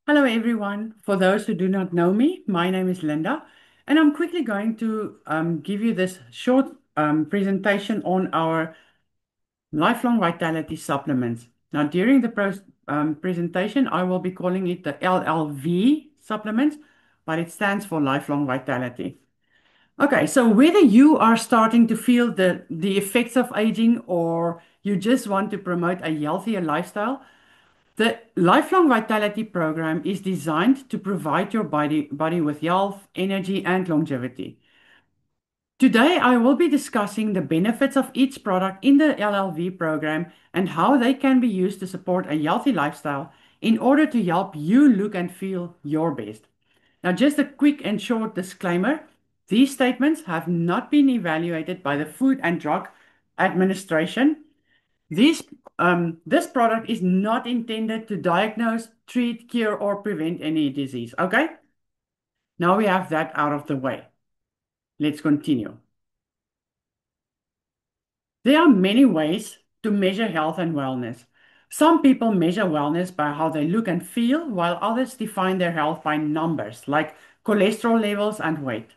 Hello, everyone. For those who do not know me, my name is Linda, and I'm quickly going to give you this short presentation on our lifelong vitality supplements. Now, during the presentation, I will be calling it the LLV supplements, but it stands for lifelong vitality. Okay, so whether you are starting to feel the effects of aging or you just want to promote a healthier lifestyle, the Lifelong Vitality Program is designed to provide your body with health, energy, and longevity. Today, I will be discussing the benefits of each product in the LLV program and how they can be used to support a healthy lifestyle in order to help you look and feel your best. Now, just a quick and short disclaimer, these statements have not been evaluated by the Food and Drug Administration. This product is not intended to diagnose, treat, cure, or prevent any disease. Okay? Now we have that out of the way. Let's continue. There are many ways to measure health and wellness. Some people measure wellness by how they look and feel, while others define their health by numbers like cholesterol levels and weight.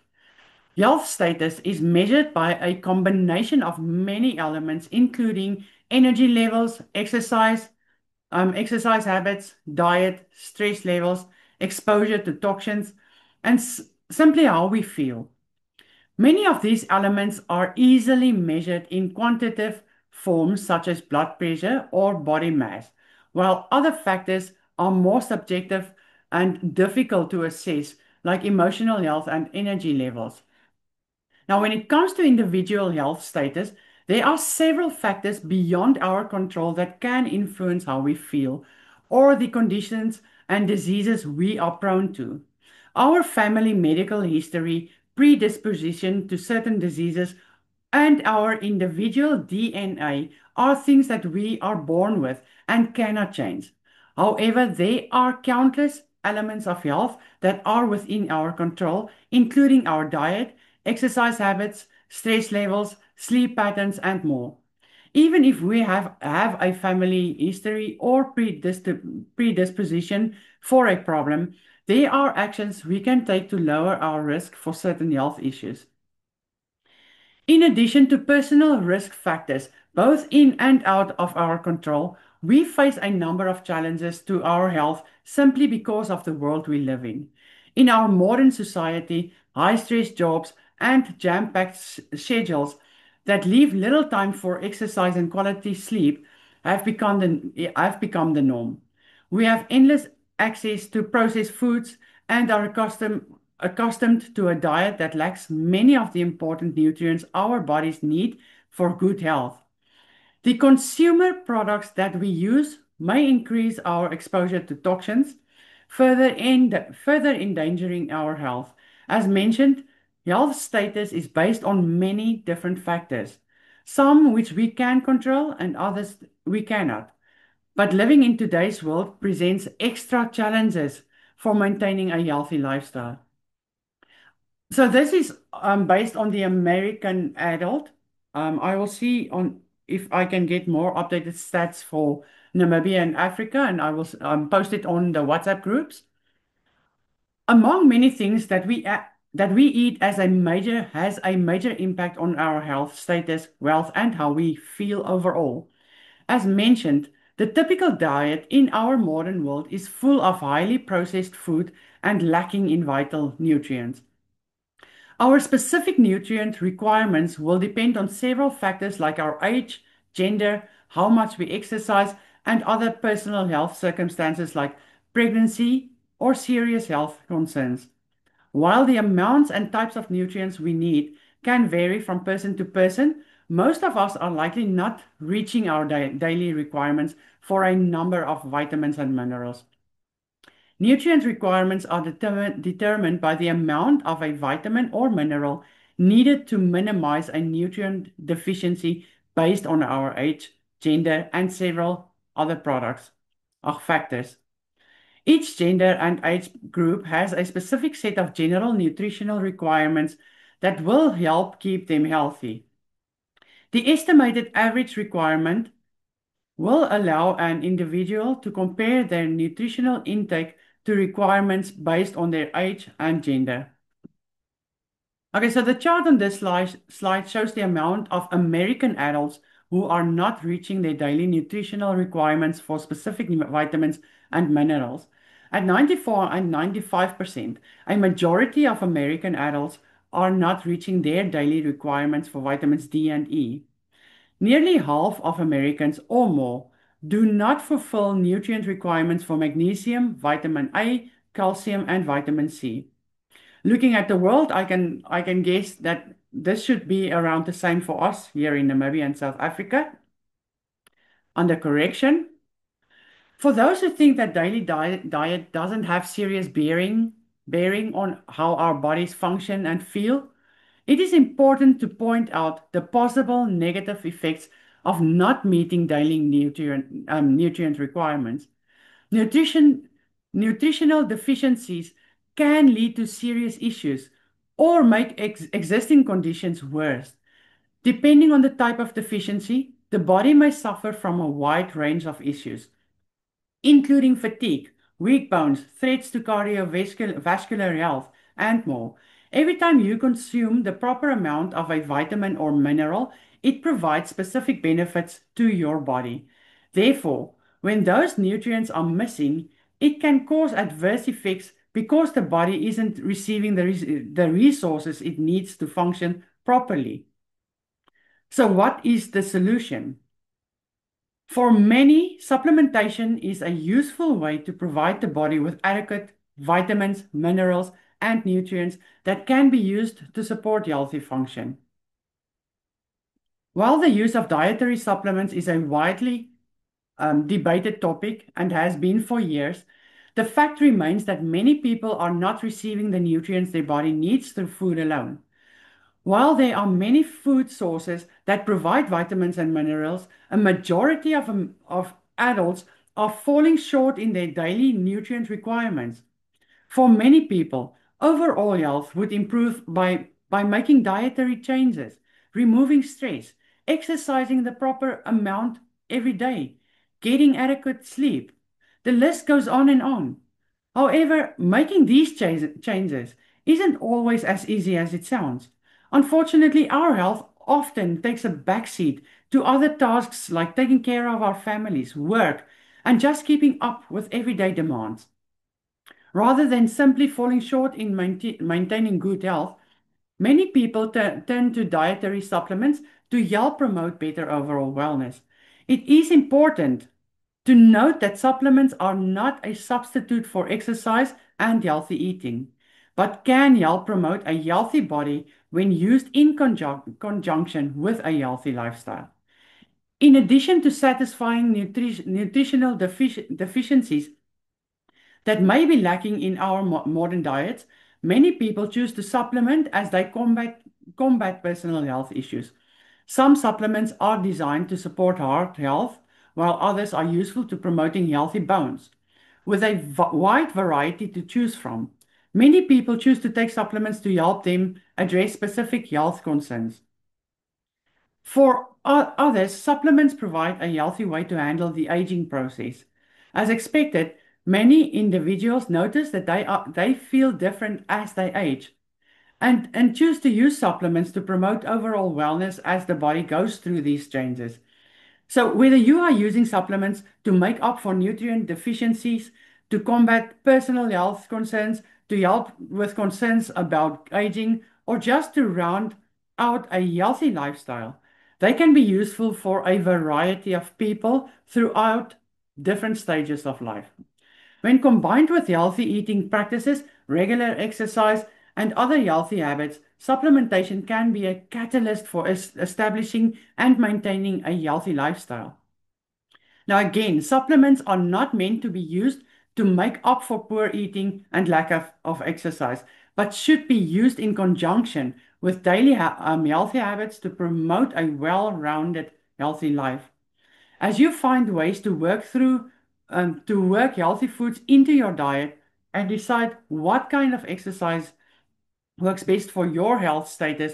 Health status is measured by a combination of many elements, including energy levels, exercise habits, diet, stress levels, exposure to toxins, and simply how we feel. Many of these elements are easily measured in quantitative forms such as blood pressure or body mass, while other factors are more subjective and difficult to assess, like emotional health and energy levels. Now, when it comes to individual health status, there are several factors beyond our control that can influence how we feel or the conditions and diseases we are prone to. Our family medical history, predisposition to certain diseases, and our individual DNA are things that we are born with and cannot change. However, there are countless elements of health that are within our control, including our diet, exercise habits, stress levels, sleep patterns, and more. Even if we have a family history or predisposition for a problem, there are actions we can take to lower our risk for certain health issues. In addition to personal risk factors, both in and out of our control, we face a number of challenges to our health simply because of the world we live in. In our modern society, high stress jobs and jam packed schedules that leave little time for exercise and quality sleep have become the norm. We have endless access to processed foods and are accustomed to a diet that lacks many of the important nutrients our bodies need for good health. The consumer products that we use may increase our exposure to toxins, further endangering our health. As mentioned, health status is based on many different factors, some which we can control and others we cannot. But living in today's world presents extra challenges for maintaining a healthy lifestyle. So this is based on the American adult. I will see on if I can get more updated stats for Namibia and Africa, and I will post it on the WhatsApp groups. Among many things that we eat has a major impact on our health status, wealth, and how we feel overall. As mentioned, the typical diet in our modern world is full of highly processed food and lacking in vital nutrients. Our specific nutrient requirements will depend on several factors like our age, gender, how much we exercise, and other personal health circumstances like pregnancy or serious health concerns. While the amounts and types of nutrients we need can vary from person to person, most of us are likely not reaching our daily requirements for a number of vitamins and minerals. Nutrient requirements are determined by the amount of a vitamin or mineral needed to minimize a nutrient deficiency based on our age, gender, and several other products or factors. Each gender and age group has a specific set of general nutritional requirements that will help keep them healthy. The estimated average requirement will allow an individual to compare their nutritional intake to requirements based on their age and gender. Okay, so the chart on this slide shows the amount of American adults who are not reaching their daily nutritional requirements for specific vitamins and minerals. At 94 and 95%, a majority of American adults are not reaching their daily requirements for vitamins D and E. Nearly half of Americans or more do not fulfill nutrient requirements for magnesium, vitamin A, calcium, and vitamin C. Looking at the world, I can guess that this should be around the same for us here in Namibia and South Africa. Under correction, for those who think that daily diet doesn't have serious bearing on how our bodies function and feel, it is important to point out the possible negative effects of not meeting daily nutrient requirements. Nutrition, nutritional deficiencies can lead to serious issues or make existing conditions worse. Depending on the type of deficiency, the body may suffer from a wide range of issues, including fatigue, weak bones, threats to cardiovascular health, and more. Every time you consume the proper amount of a vitamin or mineral, it provides specific benefits to your body. Therefore, when those nutrients are missing, it can cause adverse effects because the body isn't receiving the resources it needs to function properly. So, what is the solution? For many, supplementation is a useful way to provide the body with adequate vitamins, minerals, and nutrients that can be used to support healthy function. While the use of dietary supplements is a widely debated topic and has been for years, the fact remains that many people are not receiving the nutrients their body needs through food alone. While there are many food sources that provide vitamins and minerals, a majority of adults are falling short in their daily nutrient requirements. For many people, overall health would improve by making dietary changes, removing stress, exercising the proper amount every day, getting adequate sleep. The list goes on and on. However, making these changes isn't always as easy as it sounds. Unfortunately, our health often takes a backseat to other tasks like taking care of our families, work, and just keeping up with everyday demands. Rather than simply falling short in maintaining good health, many people turn to dietary supplements to help promote better overall wellness. It is important to note that supplements are not a substitute for exercise and healthy eating, but can help promote a healthy body when used in conjunction with a healthy lifestyle. In addition to satisfying nutritional deficiencies that may be lacking in our modern diets, many people choose to supplement as they combat personal health issues. Some supplements are designed to support heart health, while others are useful to promoting healthy bones. With a wide variety to choose from, many people choose to take supplements to help them address specific health concerns. For others, supplements provide a healthy way to handle the aging process. As expected, many individuals notice that they feel different as they age and choose to use supplements to promote overall wellness as the body goes through these changes. So, whether you are using supplements to make up for nutrient deficiencies, to combat personal health concerns, to help with concerns about aging, or just to round out a healthy lifestyle, they can be useful for a variety of people throughout different stages of life. When combined with healthy eating practices, regular exercise, and other healthy habits, supplementation can be a catalyst for establishing and maintaining a healthy lifestyle. Now, again, supplements are not meant to be used to make up for poor eating and lack of exercise, but should be used in conjunction with daily healthy habits to promote a well rounded, healthy life. As you find ways to work healthy foods into your diet and decide what kind of exercise works best for your health status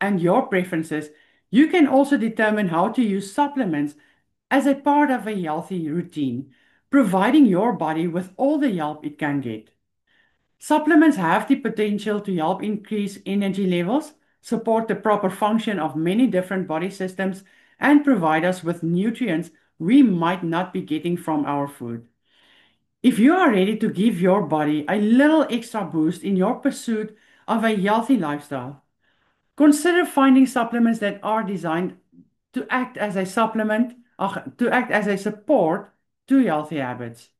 and your preferences, you can also determine how to use supplements as a part of a healthy routine. providing your body with all the help it can get. Supplements have the potential to help increase energy levels, support the proper function of many different body systems, and provide us with nutrients we might not be getting from our food. If you are ready to give your body a little extra boost in your pursuit of a healthy lifestyle, consider finding supplements that are designed to act as a supplement, to act as a support to healthy habits.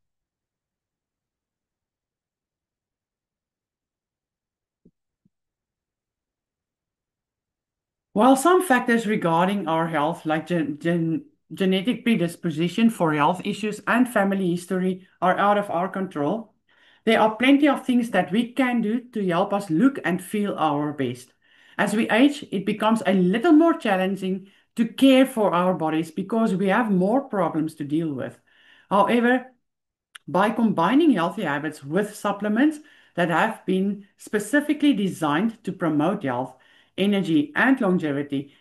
While some factors regarding our health, like genetic predisposition for health issues and family history, are out of our control, there are plenty of things that we can do to help us look and feel our best. As we age, it becomes a little more challenging to care for our bodies because we have more problems to deal with. However, by combining healthy habits with supplements that have been specifically designed to promote health, energy, and longevity,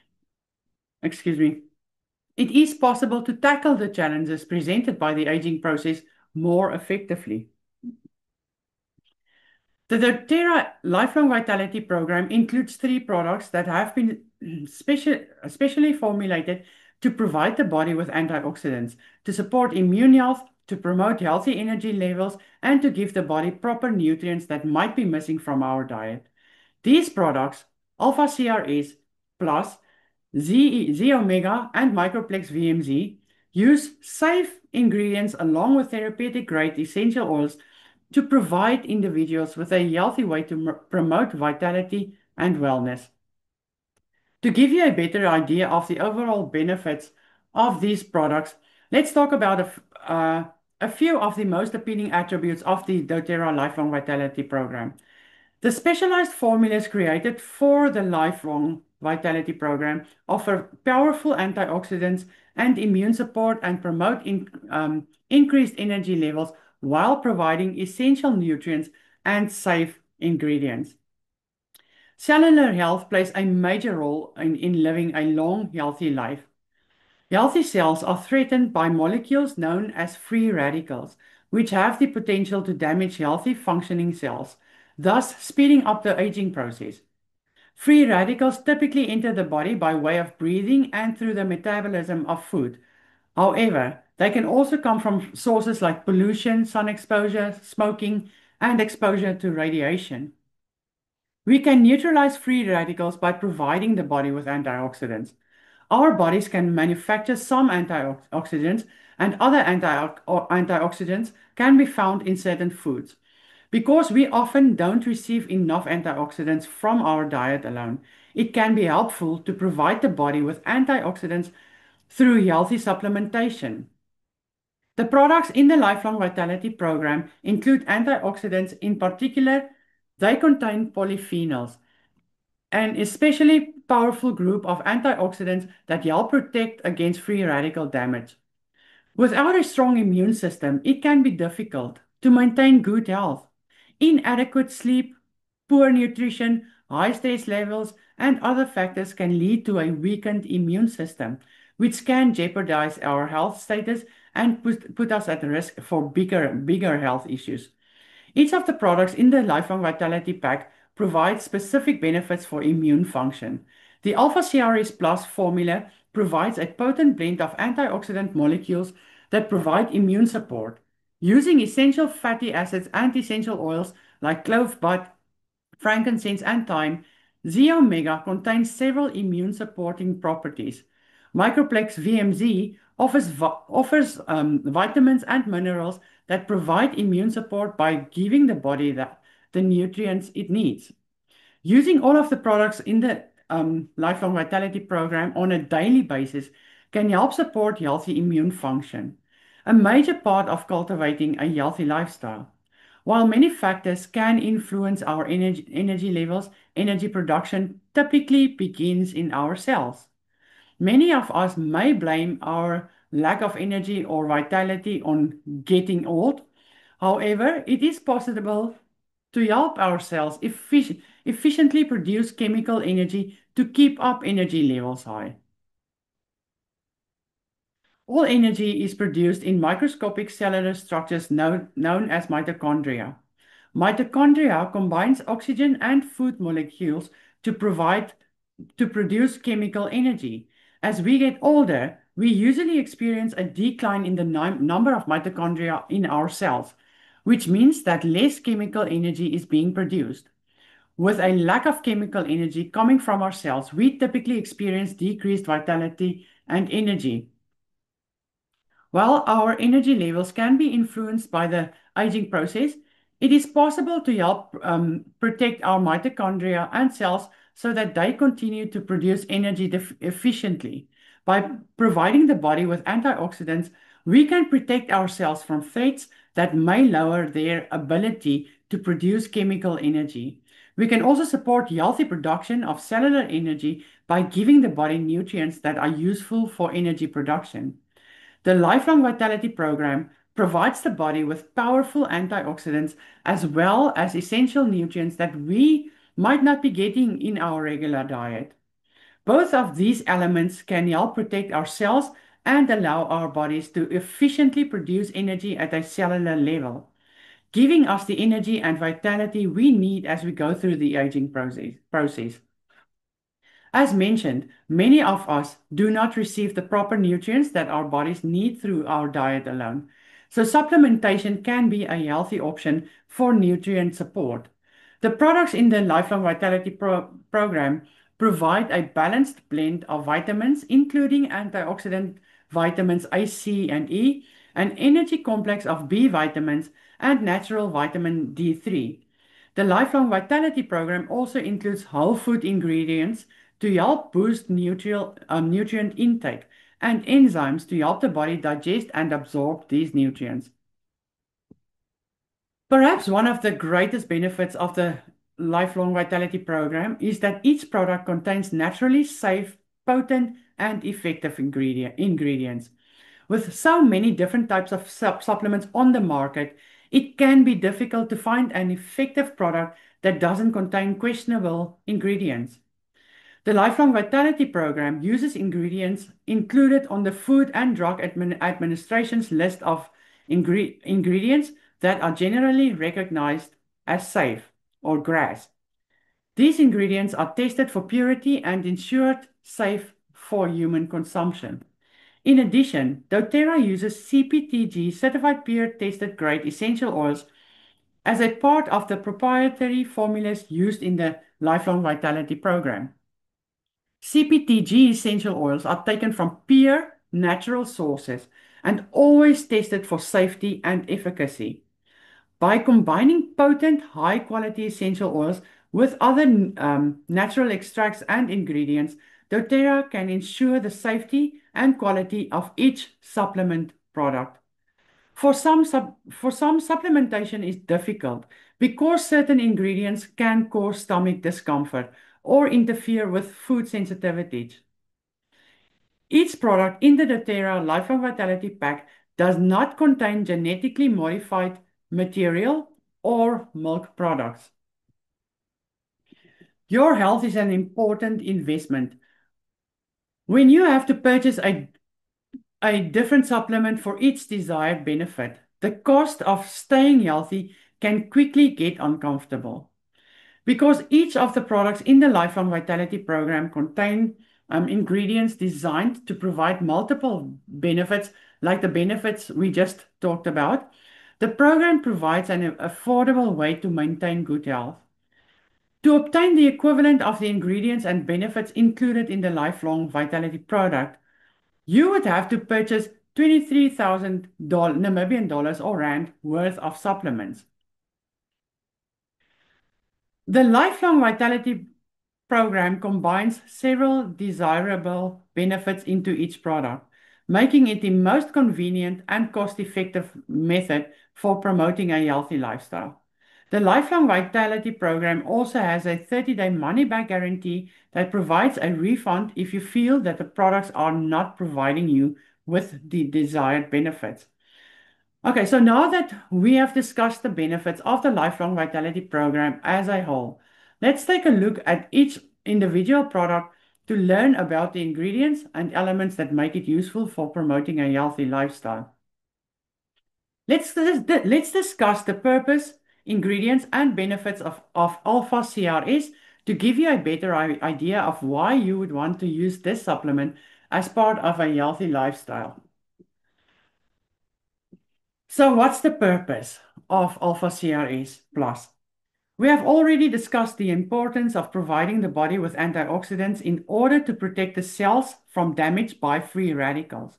excuse me, it is possible to tackle the challenges presented by the aging process more effectively. The doTERRA Lifelong Vitality Program includes three products that have been specially formulated to provide the body with antioxidants, to support immune health, to promote healthy energy levels, and to give the body proper nutrients that might be missing from our diet. These products, Alpha CRS Plus, Z Omega, and Microplex VMZ, use safe ingredients along with therapeutic grade essential oils to provide individuals with a healthy way to promote vitality and wellness. To give you a better idea of the overall benefits of these products, let's talk about a few of the most appealing attributes of the doTERRA Lifelong Vitality Program. The specialized formulas created for the Lifelong Vitality Program offer powerful antioxidants and immune support and promote increased energy levels while providing essential nutrients and safe ingredients. Cellular health plays a major role in living a long, healthy life. Healthy cells are threatened by molecules known as free radicals, which have the potential to damage healthy functioning cells, thus speeding up the aging process. Free radicals typically enter the body by way of breathing and through the metabolism of food. However, they can also come from sources like pollution, sun exposure, smoking, and exposure to radiation. We can neutralize free radicals by providing the body with antioxidants. Our bodies can manufacture some antioxidants, and other antioxidants can be found in certain foods. Because we often don't receive enough antioxidants from our diet alone, it can be helpful to provide the body with antioxidants through healthy supplementation. The products in the Lifelong Vitality Program include antioxidants. In particular, they contain polyphenols, an especially powerful group of antioxidants that help protect against free radical damage. Without a strong immune system, it can be difficult to maintain good health. Inadequate sleep, poor nutrition, high stress levels, and other factors can lead to a weakened immune system, which can jeopardize our health status and put us at risk for bigger health issues. Each of the products in the Lifelong Vitality Pack provides specific benefits for immune function. The Alpha CRS Plus formula provides a potent blend of antioxidant molecules that provide immune support. Using essential fatty acids and essential oils like clove bud, frankincense, and thyme, Z-Omega contains several immune supporting properties. Microplex VMZ offers vitamins and minerals that provide immune support by giving the body the nutrients it needs. Using all of the products in the Lifelong Vitality Program on a daily basis can help support healthy immune function, a major part of cultivating a healthy lifestyle. While many factors can influence our energy levels, energy production typically begins in our cells. Many of us may blame our lack of energy or vitality on getting old. However, it is possible to help our cells efficiently produce chemical energy to keep up energy levels high. All energy is produced in microscopic cellular structures known as mitochondria. Mitochondria combines oxygen and food molecules to provide to produce chemical energy. As we get older, we usually experience a decline in the number of mitochondria in our cells, which means that less chemical energy is being produced. With a lack of chemical energy coming from our cells, we typically experience decreased vitality and energy. While our energy levels can be influenced by the aging process, it is possible to help protect our mitochondria and cells so that they continue to produce energy efficiently. By providing the body with antioxidants, we can protect our cells from threats that may lower their ability to produce chemical energy. We can also support healthy production of cellular energy by giving the body nutrients that are useful for energy production. The Lifelong Vitality Program provides the body with powerful antioxidants as well as essential nutrients that we might not be getting in our regular diet. Both of these elements can help protect our cells and allow our bodies to efficiently produce energy at a cellular level, giving us the energy and vitality we need as we go through the aging process. As mentioned, many of us do not receive the proper nutrients that our bodies need through our diet alone. So, supplementation can be a healthy option for nutrient support. The products in the Lifelong Vitality Program provide a balanced blend of vitamins, including antioxidant vitamins A, C, and E, an energy complex of B vitamins, and natural vitamin D3. The Lifelong Vitality Program also includes whole food ingredients to help boost nutrient intake and enzymes to help the body digest and absorb these nutrients. Perhaps one of the greatest benefits of the Lifelong Vitality Program is that each product contains naturally safe, potent, and effective ingredients. With so many different types of supplements on the market, it can be difficult to find an effective product that doesn't contain questionable ingredients. The Lifelong Vitality Program uses ingredients included on the Food and Drug Administration's list of ingredients that are generally recognized as safe or GRAS. These ingredients are tested for purity and ensured safe for human consumption. In addition, doTERRA uses CPTG certified peer tested grade essential oils as a part of the proprietary formulas used in the Lifelong Vitality Program. CPTG essential oils are taken from pure natural sources and always tested for safety and efficacy. By combining potent, high quality essential oils with other natural extracts and ingredients, doTERRA can ensure the safety and quality of each supplement product. For some, supplementation is difficult because certain ingredients can cause stomach discomfort or interfere with food sensitivities. Each product in the doTERRA Lifelong Vitality Pack does not contain genetically modified material or milk products. Your health is an important investment. When you have to purchase a different supplement for each desired benefit, the cost of staying healthy can quickly get uncomfortable. Because each of the products in the Lifelong Vitality Program contain ingredients designed to provide multiple benefits, like the benefits we just talked about, the program provides an affordable way to maintain good health. To obtain the equivalent of the ingredients and benefits included in the Lifelong Vitality product, you would have to purchase 23,000 Namibian dollars or rand worth of supplements. The Lifelong Vitality Program combines several desirable benefits into each product, making it the most convenient and cost-effective method for promoting a healthy lifestyle. The Lifelong Vitality Program also has a 30-day money-back guarantee that provides a refund if you feel that the products are not providing you with the desired benefits. Okay, so now that we have discussed the benefits of the Lifelong Vitality Program as a whole, let's take a look at each individual product to learn about the ingredients and elements that make it useful for promoting a healthy lifestyle. Let's discuss the purpose, ingredients, and benefits of Alpha CRS to give you a better idea of why you would want to use this supplement as part of a healthy lifestyle. So, what's the purpose of Alpha CRS Plus? We have already discussed the importance of providing the body with antioxidants in order to protect the cells from damage by free radicals.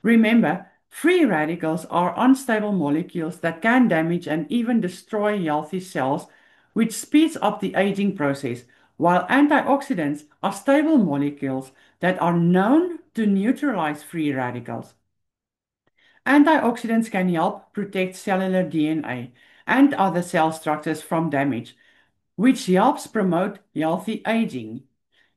Remember, free radicals are unstable molecules that can damage and even destroy healthy cells, which speeds up the aging process, while antioxidants are stable molecules that are known to neutralize free radicals. Antioxidants can help protect cellular DNA and other cell structures from damage, which helps promote healthy aging.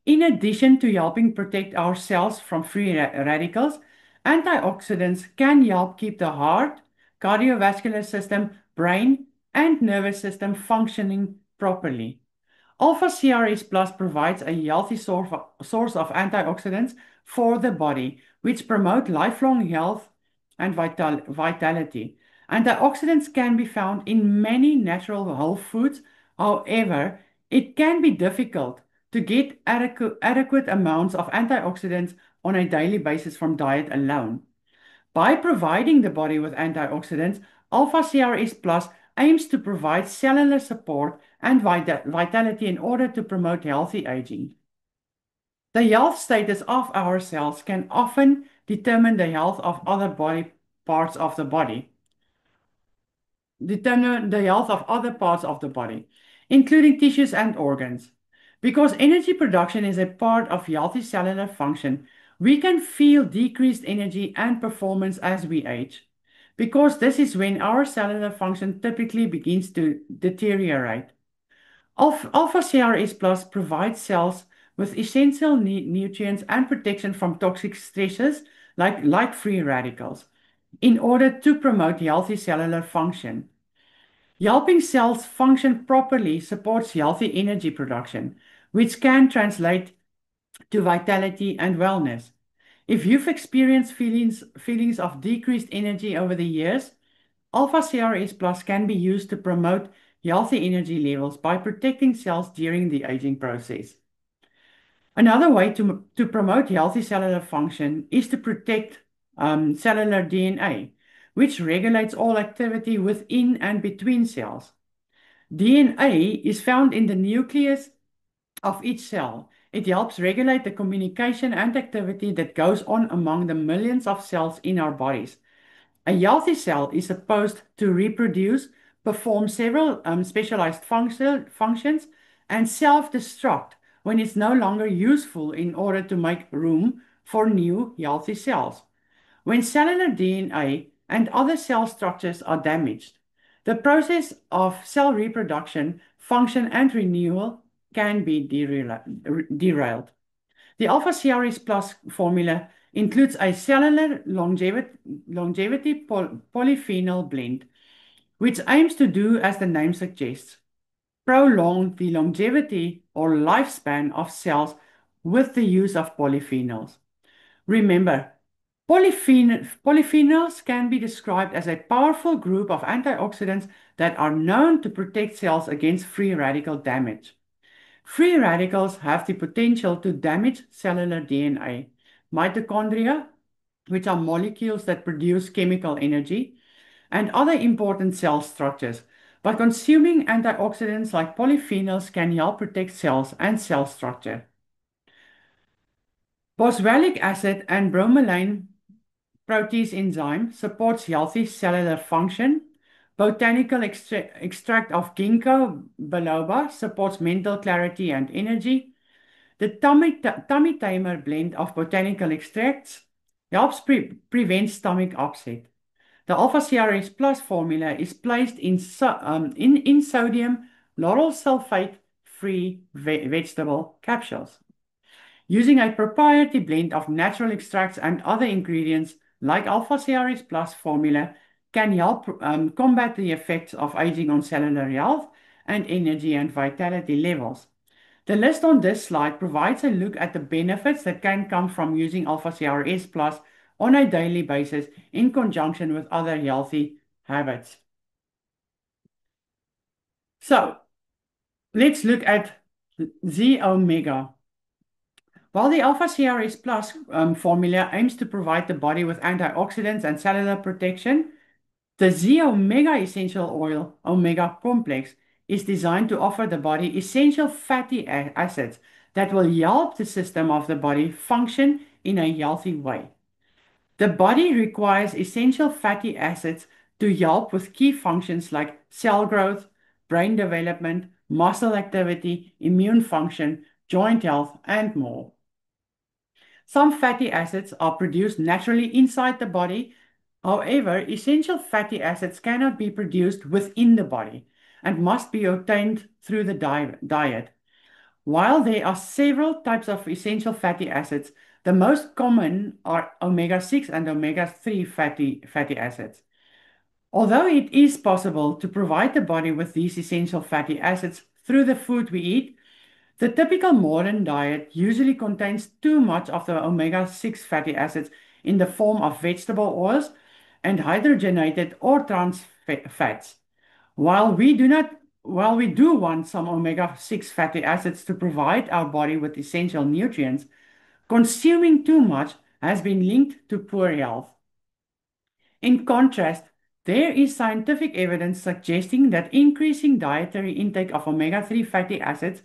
In addition to helping protect our cells from free radicals, antioxidants can help keep the heart, cardiovascular system, brain, and nervous system functioning properly. Alpha CRS Plus provides a healthy source of antioxidants for the body, which promote lifelong health and vitality. Antioxidants can be found in many natural whole foods. However, it can be difficult to get adequate amounts of antioxidants on a daily basis from diet alone. By providing the body with antioxidants, Alpha CRS Plus aims to provide cellular support and vitality in order to promote healthy aging. The health status of our cells can often determine the health of other body parts of the body, determine the health of other parts of the body, including tissues and organs. Because energy production is a part of healthy cellular function, we can feel decreased energy and performance as we age. Because this is when our cellular function typically begins to deteriorate. Alpha CRS Plus provides cells with essential nutrients and protection from toxic stresses like free radicals in order to promote healthy cellular function. Helping cells function properly supports healthy energy production, which can translate to vitality and wellness. If you've experienced feelings of decreased energy over the years, Alpha CRS Plus can be used to promote healthy energy levels by protecting cells during the aging process. Another way to promote healthy cellular function is to protect cellular DNA, which regulates all activity within and between cells. DNA is found in the nucleus of each cell. It helps regulate the communication and activity that goes on among the millions of cells in our bodies. A healthy cell is supposed to reproduce, perform several specialized functions, and self-destruct when it's no longer useful in order to make room for new healthy cells. When cellular DNA and other cell structures are damaged, the process of cell reproduction, function, and renewal can be derailed. The Alpha CRS Plus formula includes a cellular longevity polyphenol blend, which aims to do as the name suggests, prolong the longevity or lifespan of cells with the use of polyphenols. Remember, polyphenols can be described as a powerful group of antioxidants that are known to protect cells against free radical damage. Free radicals have the potential to damage cellular DNA, mitochondria, which are molecules that produce chemical energy, and other important cell structures. But consuming antioxidants like polyphenols can help protect cells and cell structure. Boswellic acid and bromelain protease enzyme supports healthy cellular function. Botanical extract of ginkgo biloba supports mental clarity and energy. The tummy tamer blend of botanical extracts helps prevent stomach upset. The Alpha CRS Plus formula is placed in sodium lauryl sulfate free vegetable capsules. Using a proprietary blend of natural extracts and other ingredients like Alpha CRS Plus formula can help combat the effects of aging on cellular health and energy and vitality levels. The list on this slide provides a look at the benefits that can come from using Alpha CRS Plus on a daily basis in conjunction with other healthy habits. So let's look at Z Omega. While the Alpha CRS Plus formula aims to provide the body with antioxidants and cellular protection, the Z Omega Essential Oil Omega Complex is designed to offer the body essential fatty acids that will help the system of the body function in a healthy way. The body requires essential fatty acids to help with key functions like cell growth, brain development, muscle activity, immune function, joint health, and more. Some fatty acids are produced naturally inside the body. However, essential fatty acids cannot be produced within the body and must be obtained through the diet. While there are several types of essential fatty acids, the most common are omega-6 and omega-3 fatty acids. Although it is possible to provide the body with these essential fatty acids through the food we eat, the typical modern diet usually contains too much of the omega-6 fatty acids in the form of vegetable oils and hydrogenated or trans fats. While we do want some omega-6 fatty acids to provide our body with essential nutrients, consuming too much has been linked to poor health. In contrast, there is scientific evidence suggesting that increasing dietary intake of omega-3 fatty acids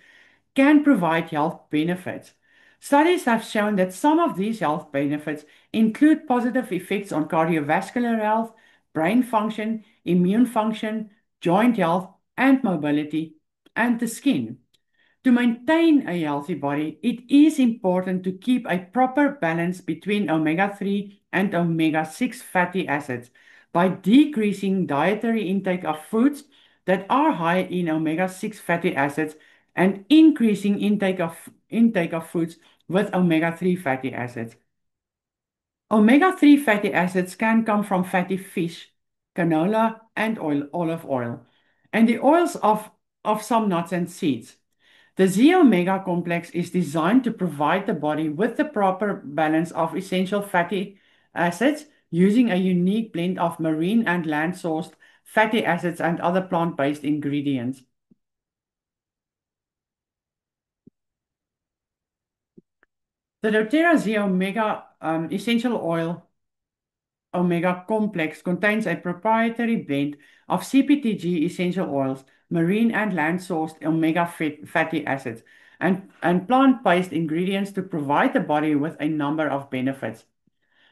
can provide health benefits. Studies have shown that some of these health benefits include positive effects on cardiovascular health, brain function, immune function, joint health, and mobility, and the skin. To maintain a healthy body, it is important to keep a proper balance between omega-3 and omega-6 fatty acids by decreasing dietary intake of foods that are high in omega-6 fatty acids and increasing intake of foods with omega-3 fatty acids. Omega-3 fatty acids can come from fatty fish, canola, and olive oil, and the oils of some nuts and seeds. The Z Omega complex is designed to provide the body with the proper balance of essential fatty acids using a unique blend of marine and land sourced fatty acids and other plant based ingredients. The doTERRA Z Omega essential oil Omega complex contains a proprietary blend of CPTG essential oils, marine and land sourced omega fatty acids, and plant based ingredients to provide the body with a number of benefits.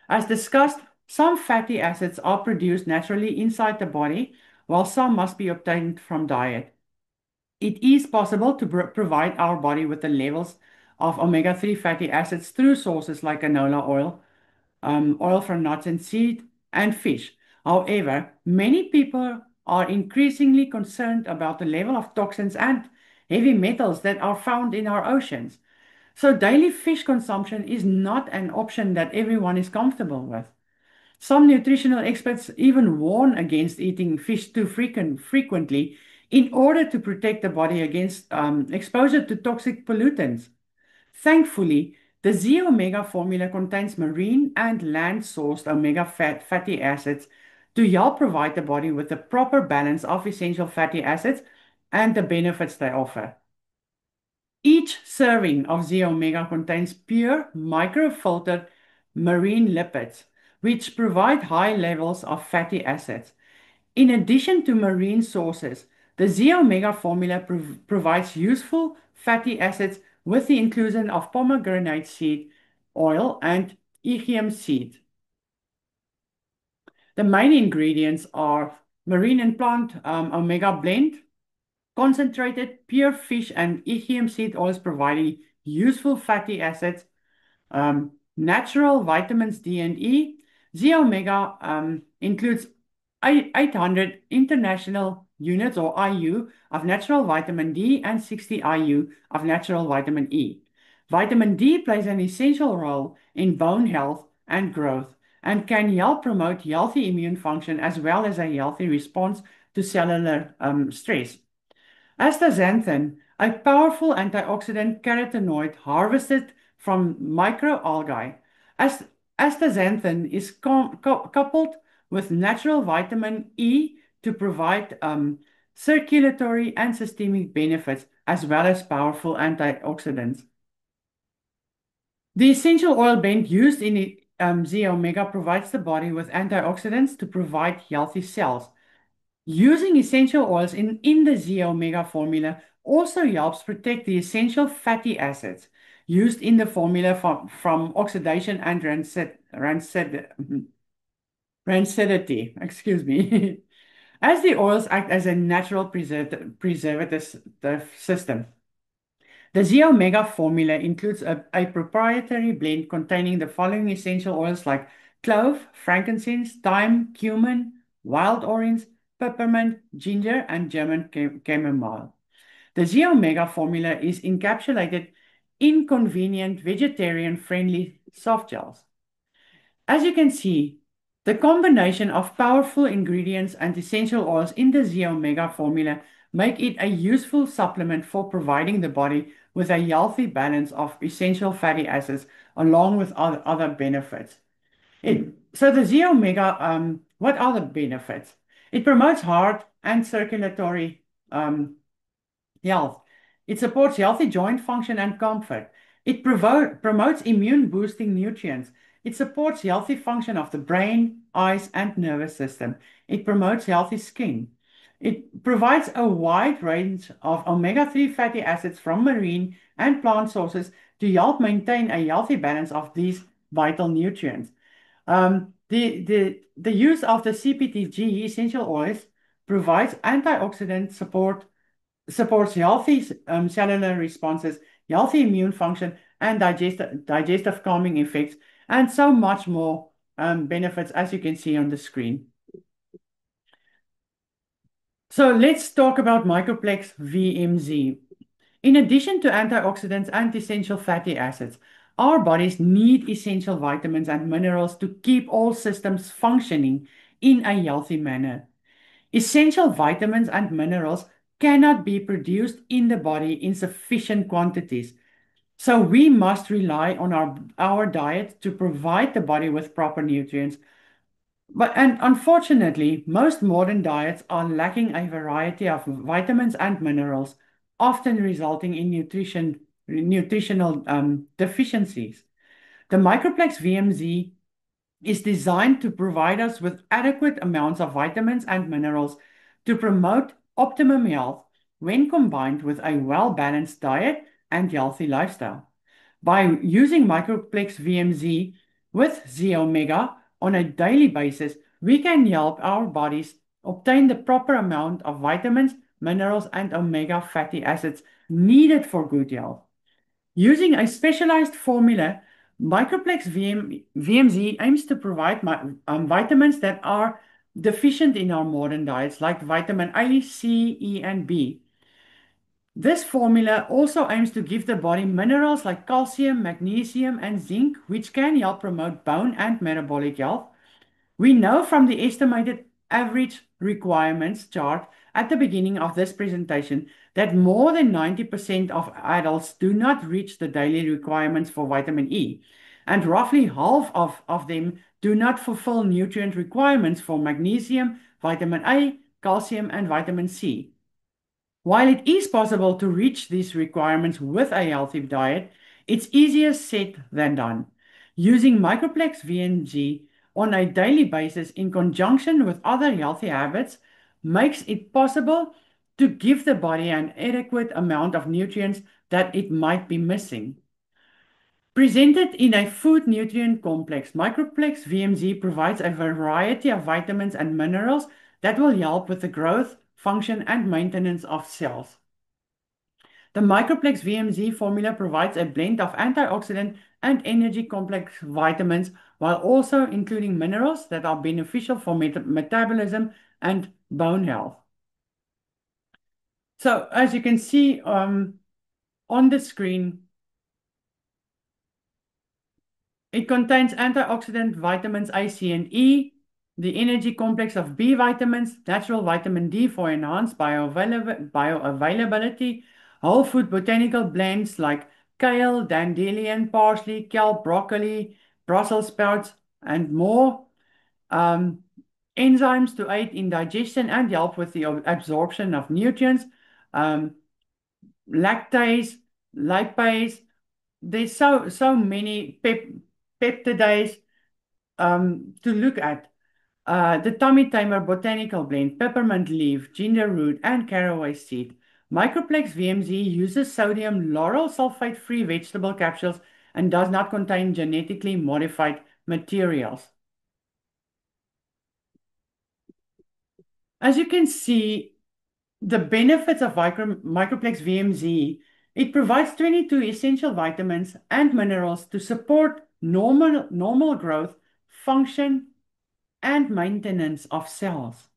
As discussed, some fatty acids are produced naturally inside the body, while some must be obtained from diet. It is possible to provide our body with the levels of omega-3 fatty acids through sources like canola oil, oil from nuts and seed, and fish. However, many people are increasingly concerned about the level of toxins and heavy metals that are found in our oceans. So daily fish consumption is not an option that everyone is comfortable with. Some nutritional experts even warn against eating fish too frequently in order to protect the body against exposure to toxic pollutants. Thankfully, the Z Omega formula contains marine and land sourced omega fatty acids to help provide the body with the proper balance of essential fatty acids and the benefits they offer. Each serving of Z Omega contains pure microfiltered marine lipids, which provide high levels of fatty acids. In addition to marine sources, the Z Omega formula provides useful fatty acids with the inclusion of pomegranate seed oil and Egeum seed. The main ingredients are marine and plant omega blend, concentrated pure fish and Egeum seed oils providing useful fatty acids, natural vitamins D and E. Z Omega includes 800 international units or IU of natural vitamin D and 60 IU of natural vitamin E. Vitamin D plays an essential role in bone health and growth and can help promote healthy immune function as well as a healthy response to cellular stress. Astaxanthin, a powerful antioxidant carotenoid harvested from microalgae. As astaxanthin is coupled with natural vitamin E to provide circulatory and systemic benefits as well as powerful antioxidants. The essential oil blend used in Z Omega provides the body with antioxidants to provide healthy cells. Using essential oils in the Z Omega formula also helps protect the essential fatty acids used in the formula from oxidation and rancidity. Excuse me. As the oils act as a natural preservative system. The Z Omega formula includes a proprietary blend containing the following essential oils like clove, frankincense, thyme, cumin, wild orange, peppermint, ginger, and German chamomile. The Z Omega formula is encapsulated in convenient vegetarian-friendly soft gels. As you can see, the combination of powerful ingredients and essential oils in the Z Omega formula make it a useful supplement for providing the body with a healthy balance of essential fatty acids along with other benefits. So the Z Omega, what are the benefits? It promotes heart and circulatory health. It supports healthy joint function and comfort. It promotes immune boosting nutrients. It supports healthy function of the brain, eyes, and nervous system. It promotes healthy skin. It provides a wide range of omega-3 fatty acids from marine and plant sources to help maintain a healthy balance of these vital nutrients. The use of the CPTG essential oils provides antioxidant support, supports healthy cellular responses, healthy immune function, and digestive calming effects, and so much more benefits as you can see on the screen. So let's talk about Microplex VMZ. In addition to antioxidants and essential fatty acids, our bodies need essential vitamins and minerals to keep all systems functioning in a healthy manner. Essential vitamins and minerals cannot be produced in the body in sufficient quantities. So we must rely on our diet to provide the body with proper nutrients. And unfortunately, most modern diets are lacking a variety of vitamins and minerals, often resulting in nutritional deficiencies. The Microplex VMZ is designed to provide us with adequate amounts of vitamins and minerals to promote optimum health when combined with a well-balanced diet and healthy lifestyle. By using Microplex VMZ with Z Omega on a daily basis, we can help our bodies obtain the proper amount of vitamins, minerals, and omega fatty acids needed for good health. Using a specialized formula, Microplex VMZ aims to provide vitamins that are deficient in our modern diets, like vitamin A, C, E, and B. This formula also aims to give the body minerals like calcium, magnesium, and zinc, which can help promote bone and metabolic health. We know from the estimated average requirements chart at the beginning of this presentation that more than 90% of adults do not reach the daily requirements for vitamin E, and roughly half of them do not fulfill nutrient requirements for magnesium, vitamin A, calcium, and vitamin C. While it is possible to reach these requirements with a healthy diet, it's easier said than done. Using Microplex VMZ on a daily basis in conjunction with other healthy habits makes it possible to give the body an adequate amount of nutrients that it might be missing. Presented in a food nutrient complex, Microplex VMZ provides a variety of vitamins and minerals that will help with the growth, function, and maintenance of cells. The Microplex VMZ formula provides a blend of antioxidant and energy complex vitamins while also including minerals that are beneficial for metabolism and bone health. So as you can see on the screen, it contains antioxidant vitamins A, C, and E, the energy complex of B vitamins, natural vitamin D for enhanced bioavailability, Whole food botanical blends like kale, dandelion, parsley, kelp, broccoli, Brussels sprouts, and more. Um, Enzymes to aid in digestion and help with the absorption of nutrients. Um, Lactase, lipase. There's so many peptides to look at. The Tummy Tamer Botanical Blend, peppermint leaf, ginger root, and caraway seed. Microplex VMZ uses sodium lauryl sulfate-free vegetable capsules and does not contain genetically modified materials. As you can see, the benefits of Microplex VMZ, it provides 22 essential vitamins and minerals to support normal growth, function, and maintenance of cells.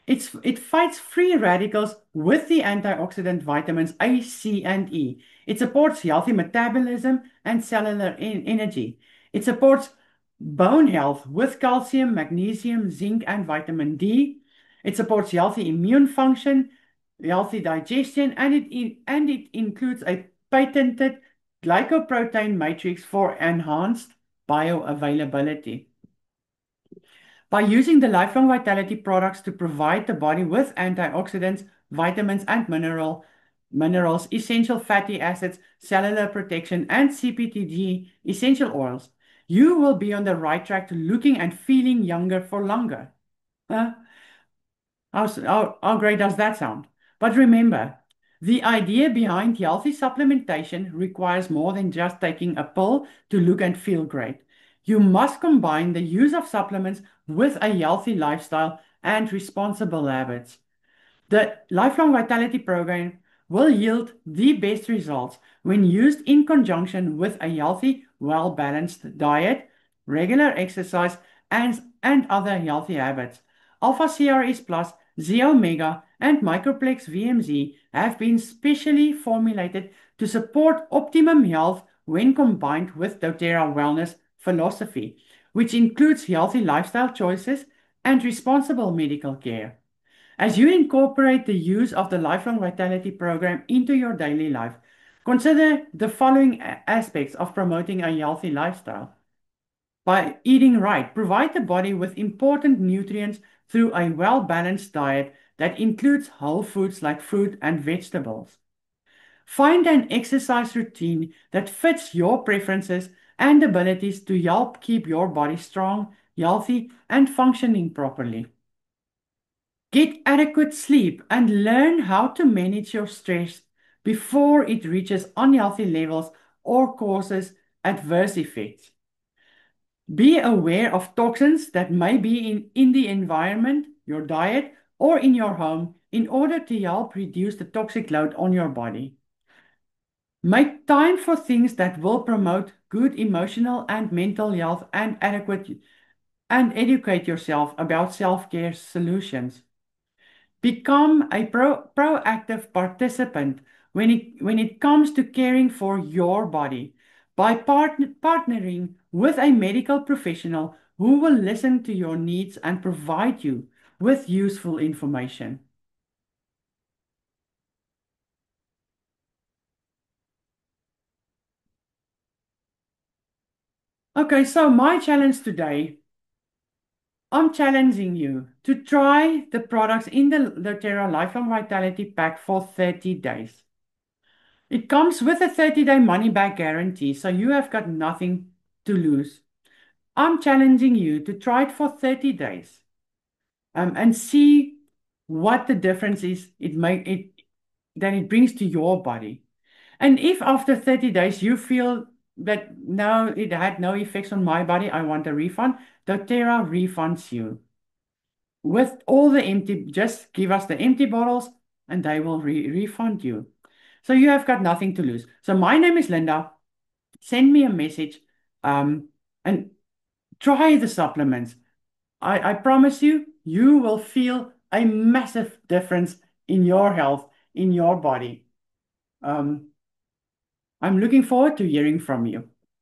It fights free radicals with the antioxidant vitamins A, C, and E. It supports healthy metabolism and cellular energy. It supports bone health with calcium, magnesium, zinc, and vitamin D. It supports healthy immune function, healthy digestion, and it includes a patented glycoprotein matrix for enhanced bioavailability. By using the Lifelong Vitality products to provide the body with antioxidants, vitamins, and minerals, essential fatty acids, cellular protection, and CPTG essential oils, you will be on the right track to looking and feeling younger for longer. Huh? How great does that sound? But remember, the idea behind healthy supplementation requires more than just taking a pill to look and feel great. You must combine the use of supplements with a healthy lifestyle and responsible habits. The Lifelong Vitality Program will yield the best results when used in conjunction with a healthy, well-balanced diet, regular exercise, and other healthy habits. Alpha CRS Plus, Z Omega, and Microplex VMZ have been specially formulated to support optimum health when combined with doTERRA wellness philosophy, which includes healthy lifestyle choices and responsible medical care. As you incorporate the use of the Lifelong Vitality Program into your daily life, consider the following aspects of promoting a healthy lifestyle. By eating right, provide the body with important nutrients through a well-balanced diet that includes whole foods like fruit and vegetables. Find an exercise routine that fits your preferences and abilities to help keep your body strong, healthy, and functioning properly. Get adequate sleep and learn how to manage your stress before it reaches unhealthy levels or causes adverse effects. Be aware of toxins that may be in the environment, your diet, or in your home in order to help reduce the toxic load on your body. Make time for things that will promote good emotional and mental health and educate yourself about self-care solutions. Become a proactive participant when it comes to caring for your body by partnering with a medical professional who will listen to your needs and provide you with useful information. Okay, so my challenge today, I'm challenging you to try the products in the doTERRA Lifelong Vitality Pack for 30 days. It comes with a 30-day money back guarantee, so you have got nothing to lose. I'm challenging you to try it for 30 days and see what the difference is that it brings to your body. And if after 30 days you feel that no, it had no effects on my body, I want a refund, doTERRA refunds you. With all the empty, just give us the empty bottles and they will refund you. So you have got nothing to lose. So my name is Linda. Send me a message and try the supplements. I promise you, you will feel a massive difference in your health, in your body. Um, I'm looking forward to hearing from you.